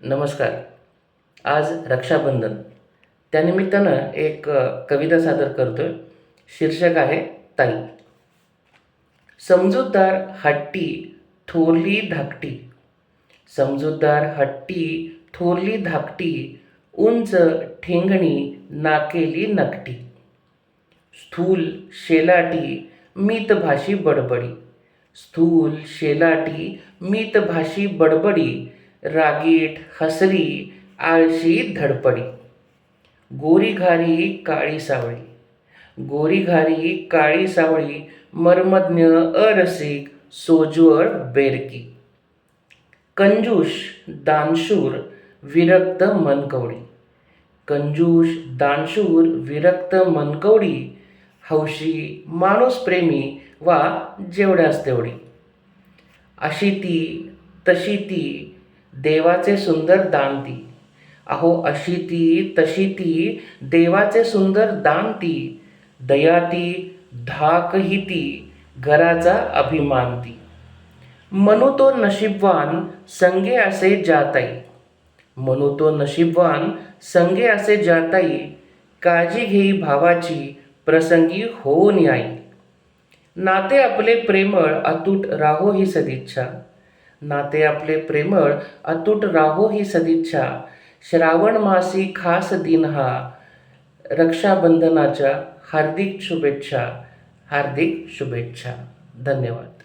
नमस्कार. आज रक्षाबंधन. त्यानिमित्तानं एक कविता सादर करतोय. शीर्षक आहे ताई. समजूतदार हट्टी थोरली धाकटी, समजूतदार हट्टी थोरली धाकटी, उंच ठेंगणी नाकेली नकटी, स्थूल शेलाटी मितभाषी बडबडी, स्थूल शेलाटी मितभाषी बडबडी, रागीट हसरी आळशी धडपडी, गोरीघारी काळी सावळी, गोरीघारी काळी सावळी, मर्मज्ञ अरसिक सोज्वळ बेरकी, कंजूष दानशूर विरक्त मनकवडी, कंजूष दानशूर विरक्त मनकवडी, हौशी माणूसप्रेमी वा जेवढ्यास तेवढी, अशी ती तशी ती देवाचे सुंदर दान ती, अहो अशी ती तशी ती देवाचे सुंदर दान ती, दया ती धाक ही ती घराचा अभिमान ती, म्हणू तो नशीबवान संगे असे जाताई, म्हणू तो नशीबवान संगे असे जाताई, काळजी घेई भावाची प्रसंगी होऊन आई, नाते आपले प्रेमळ अतूट राहो ही सदिच्छा, नाते आपले प्रेमळ अतूट राहो ही सदिच्छा, श्रावण मासी खास दिन हा, रक्षाबंधनाच्या हार्दिक शुभेच्छा, हार्दिक शुभेच्छा. धन्यवाद.